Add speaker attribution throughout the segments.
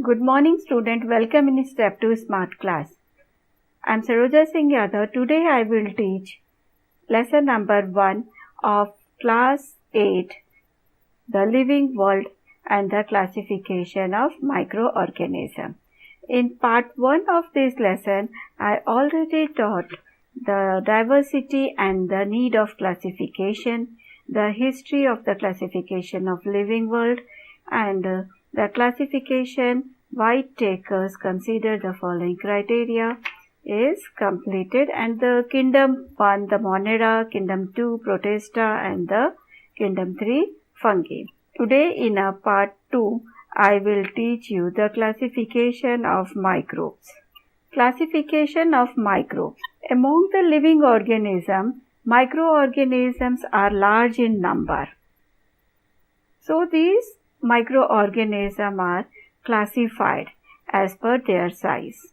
Speaker 1: Good morning student, welcome in step 2 smart class. I am Saroja Singh Yadav. Today I will teach lesson number 1 of class 8, the living world and the classification of microorganisms. In part 1 of this lesson, I already taught the diversity and the need of classification, the history of the classification of living world, and the classification why takers consider the following criteria is completed, and the kingdom 1, the Monera, kingdom 2, Protista, and the kingdom 3, fungi. Today in part 2, I will teach you the classification of microbes. Classification of microbes. Among the living organisms, microorganisms are large in number. So these microorganisms are classified as per their size.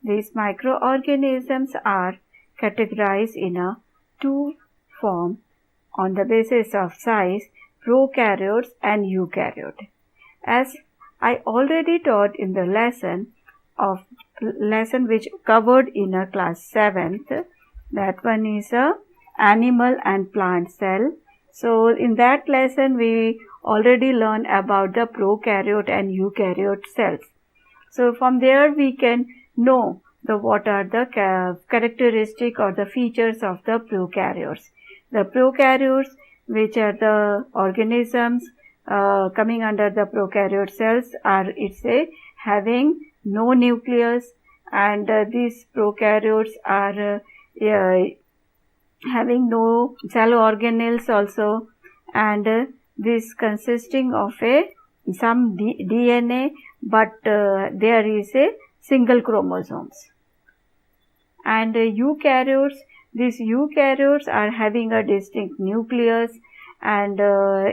Speaker 1: These microorganisms are categorized in a two form on the basis of size, prokaryotes and eukaryotes. As I already taught in the lesson which covered in a class 7th, that one is a animal and plant cell. So in that lesson we already learned about the prokaryote and eukaryote cells. So from there we can know what are the characteristic or the features of the prokaryotes. The prokaryotes, which are the organisms coming under the prokaryote cells, are having no nucleus, and these prokaryotes are having no cell organelles also, and this consisting of some DNA, but there is a single chromosomes. And eukaryotes, these eukaryotes are having a distinct nucleus, and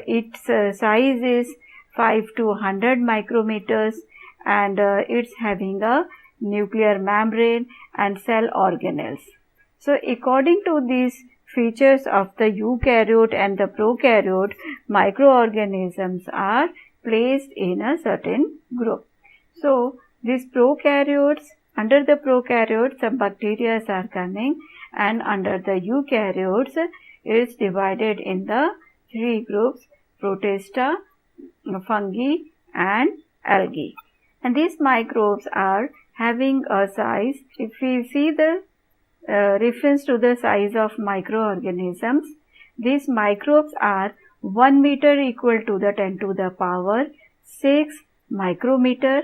Speaker 1: its size is 5 to 100 micrometers, and it's having a nuclear membrane and cell organelles. So according to these features of the eukaryote and the prokaryote, microorganisms are placed in a certain group. So these prokaryotes, under the prokaryotes some bacteria are coming, and under the eukaryotes it is divided in the three groups: Protista, fungi and algae. And these microbes are having a size, if we see the reference to the size of microorganisms, these microbes are 1 meter equal to the 10 to the power 6 micrometer,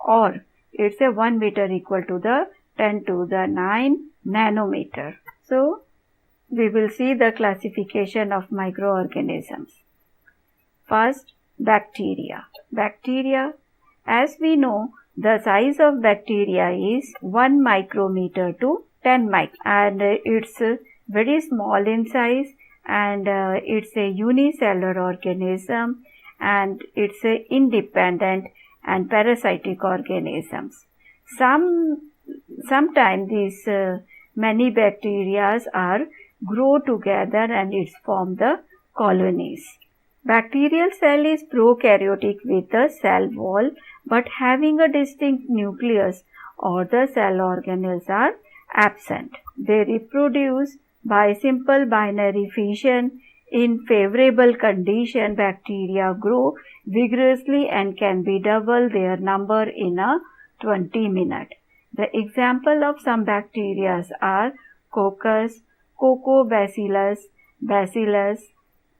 Speaker 1: or it's a 1 meter equal to the 10 to the 9 nanometer. So we will see the classification of microorganisms. First, bacteria. Bacteria, as we know, the size of bacteria is 1 micrometer to 10 micron, and it's very small in size, and it's a unicellular organism, and it's a independent and parasitic organisms. Sometimes these many bacteria grow together and it's form the colonies. Bacterial cell is prokaryotic with a cell wall but having a distinct nucleus, or the cell organelles are absent. They reproduce by simple binary fission. In favorable condition, bacteria grow vigorously and can be double their number in a 20 minutes. The example of some bacteria are Coccus, Coccobacillus, Bacillus,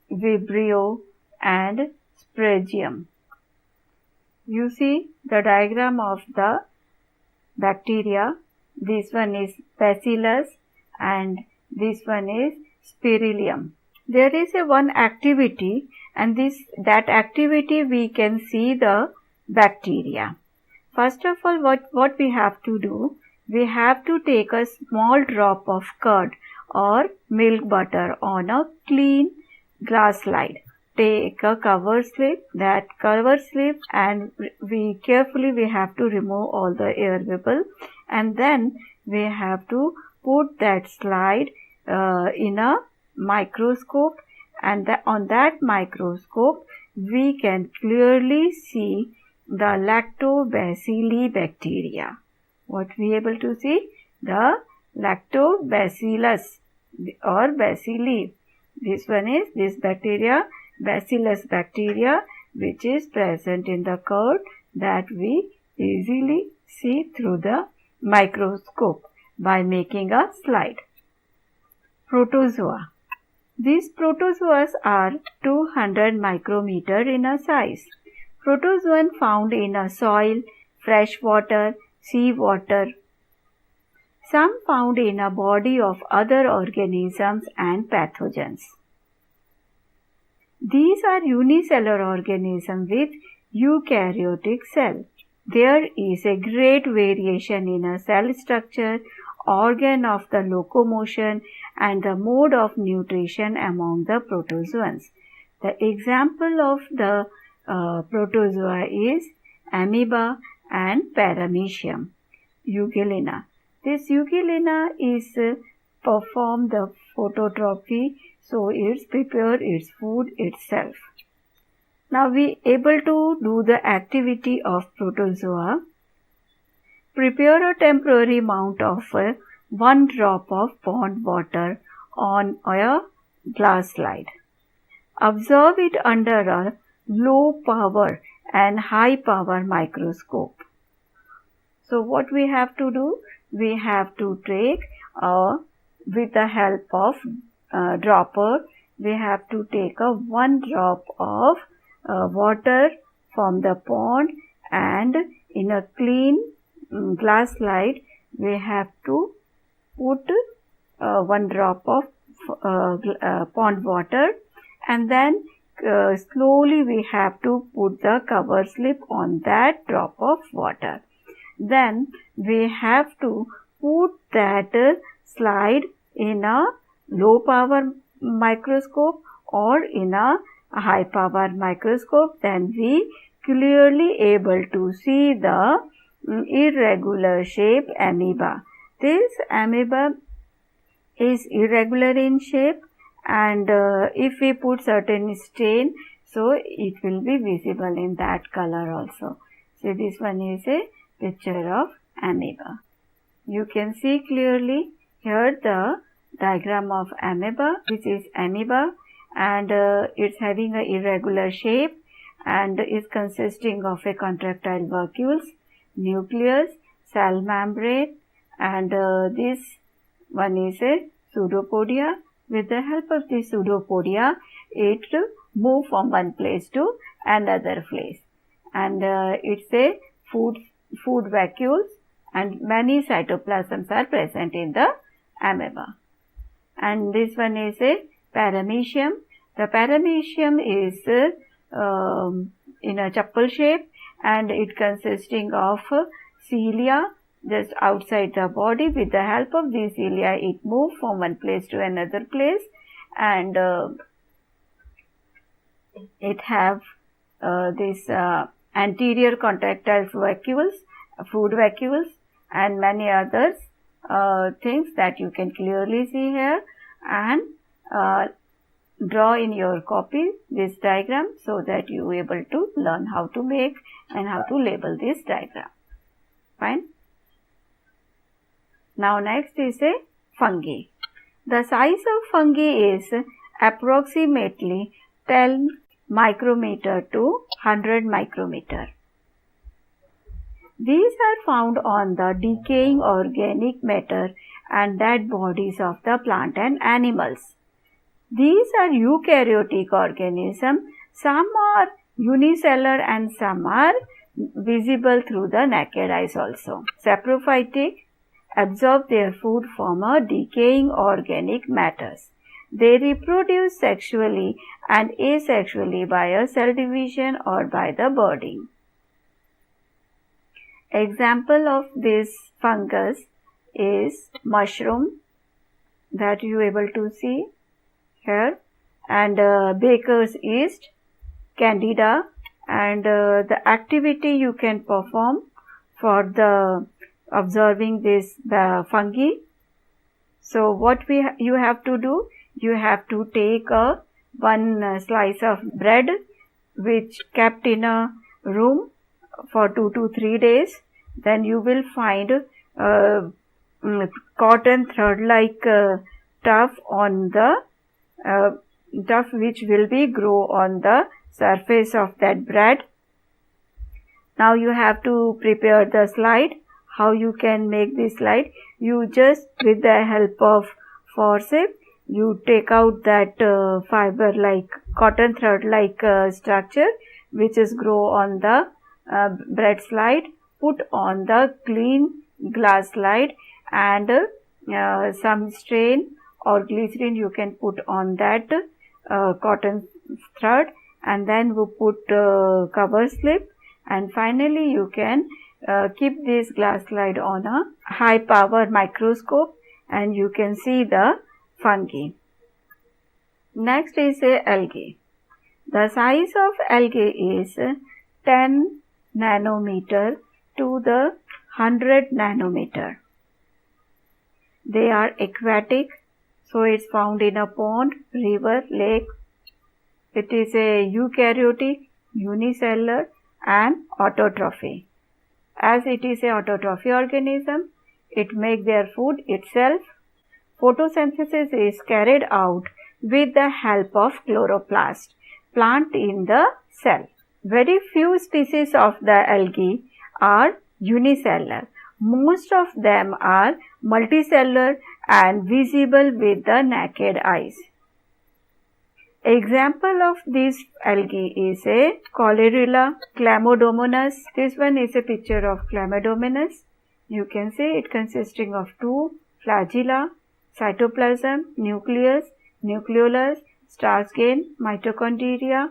Speaker 1: Vibrio and Spragium. You see the diagram of the bacteria. This one is Bacillus and this one is Spirillum. There is one activity, and that activity we can see the bacteria. First of all, what we have to do, we have to take a small drop of curd or milk butter on a clean glass slide. Take a cover slip, and we have to remove all the air bubble, and then we have to put that slide in a microscope, and on that microscope we can clearly see the lactobacilli bacteria. What we able to see? The lactobacillus or bacilli. This one is this bacteria, bacillus bacteria, which is present in the curd that we easily see through the microscope by making a slide. Protozoa. These protozoas are 200 micrometer in a size. Protozoan found in a soil, fresh water, sea water. Some found in a body of other organisms and pathogens. These are unicellular organisms with eukaryotic cell. There is a great variation in a cell structure, organ of the locomotion, and the mode of nutrition among the protozoans. The example of the protozoa is amoeba and paramecium. Euglena. This euglena is perform the phototrophy, so it's prepare its food itself. Now we able to do the activity of protozoa. Prepare a temporary amount of 1 drop of pond water on a glass slide. Observe it under a low power and high power microscope. So what we have to do? We have to take with the help of dropper, we have to take a 1 drop of water from the pond, and in a clean glass slide we have to put 1 drop of pond water, and then slowly we have to put the cover slip on that drop of water. Then we have to put that slide in a low power microscope or in a high power microscope. Then we clearly able to see the irregular shape amoeba. This amoeba is irregular in shape, and if we put certain stain, so it will be visible in that color also. So this one is a picture of amoeba. You can see clearly here the diagram of amoeba. This is amoeba, and it's having an irregular shape and is consisting of a contractile vacuoles, nucleus, cell membrane, and this one is a pseudopodia. With the help of the pseudopodia, it move from one place to another place, and it's a food vacuoles, and many cytoplasms are present in the amoeba. And this one is a paramecium. The paramecium is in a chappal shape, and it consisting of cilia just outside the body. With the help of these cilia, it moves from one place to another place, and it have this anterior contractile vacuoles, food vacuoles, and many others things that you can clearly see here, and draw in your copy this diagram so that you are able to learn how to make and how to label this diagram. Fine. Now next is a fungi. The size of fungi is approximately 10 micrometer to 100 micrometer. These are found on the decaying organic matter and dead bodies of the plant and animals. These are eukaryotic organisms. Some are unicellular and some are visible through the naked eyes also. Saprophytic absorb their food from a decaying organic matters. They reproduce sexually and asexually by a cell division or by the budding. Example of this fungus is mushroom that you are able to see here, and baker's yeast, candida, and the activity you can perform for the observing this fungi. So what you have to do, you have to take one slice of bread which kept in a room for 2 to 3 days, then you will find cotton thread like tuft on the tuft which will be grow on the surface of that bread. Now you have to prepare the slide. How you can make this slide? You just with the help of forceps, you take out that fiber like cotton thread like structure which is grow on the bread slide, put on the clean glass slide, and some strain or glycerin you can put on that cotton thread, and then we put cover slip, and finally you can keep this glass slide on a high power microscope and you can see the fungi. Next is algae. The size of algae is 10 nanometer to the 100 nanometer. They are aquatic, so it's found in a pond, river, lake. It is a eukaryotic, unicellular and autotrophy. As it is a autotrophy organism, it makes their food itself. Photosynthesis is carried out with the help of chloroplast plant in the cell. Very few species of the algae are unicellular. Most of them are multicellular and visible with the naked eyes. Example of this algae is a Chlorella chlamydomonas. This one is a picture of chlamydomonas. You can see it consisting of two flagella, cytoplasm, nucleus, nucleolus, starch grain, mitochondria,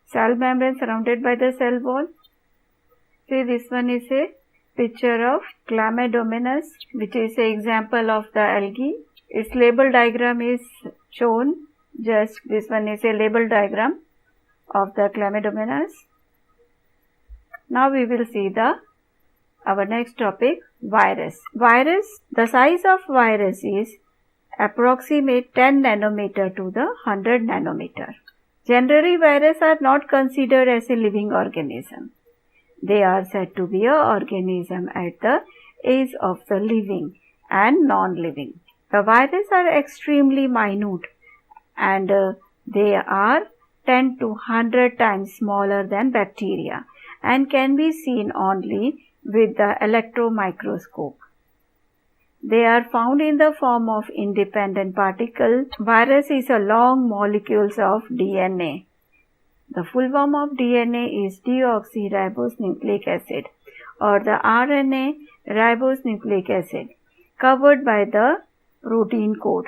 Speaker 1: cell membrane surrounded by the cell wall. See, this one is a picture of chlamydomonas, which is an example of the algae. Its label diagram is shown. Just this one is a label diagram of the chlamydomonas. Now we will see our next topic, virus. Virus, the size of virus is approximate 10 nanometer to the 100 nanometer. Generally, viruses are not considered as a living organism. They are said to be an organism at the age of the living and non-living. The viruses are extremely minute and they are 10 to 100 times smaller than bacteria and can be seen only with the electron microscope. They are found in the form of independent particles. Virus is a long molecules of DNA. The full form of DNA is deoxyribonucleic acid or the RNA ribonucleic acid covered by the protein code.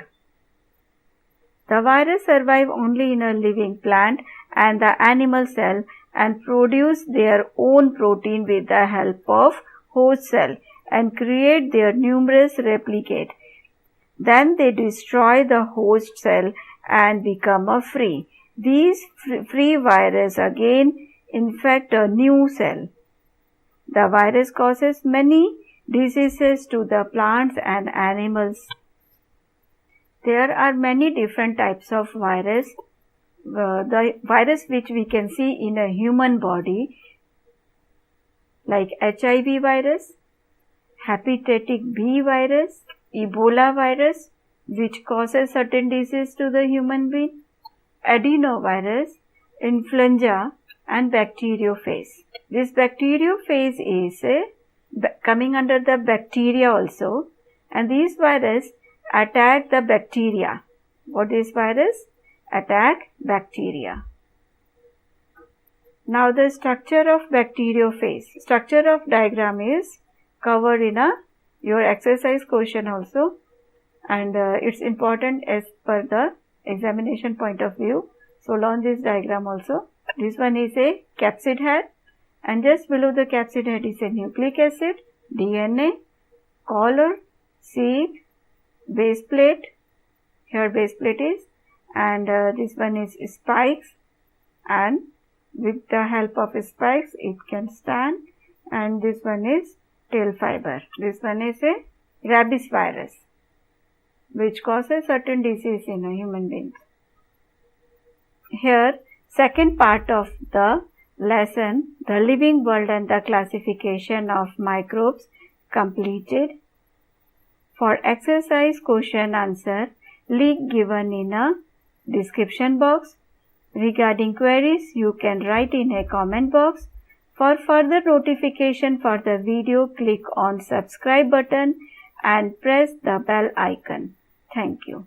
Speaker 1: The virus survive only in a living plant and the animal cell and produce their own protein with the help of host cell and create their numerous replicate. Then they destroy the host cell and become a free. These free virus again infect a new cell. The virus causes many diseases to the plants and animals. There are many different types of virus. The virus which we can see in a human body, like HIV virus, hepatitis B virus, Ebola virus, which causes certain disease to the human being, adenovirus, influenza, and bacteriophage. This bacteriophage is coming under the bacteria also, and these virus attack the bacteria. What is virus? Attack bacteria. Now the structure of bacteriophage. Structure of diagram is covered in your exercise question also, and it's important as per the examination point of view. So learn this diagram also. This one is a capsid head, and just below the capsid head is a nucleic acid, DNA, collar, seed, base plate. Here base plate is, and this one is spikes, and with the help of spikes it can stand, and this one is tail fiber. This one is a rabies virus which causes certain disease in a human being. Here second part of the lesson The Living World and the Classification of Microbes completed. For exercise question answer, link given in a description box. Regarding queries, you can write in a comment box. For further notification for the video, click on subscribe button and press the bell icon. Thank you.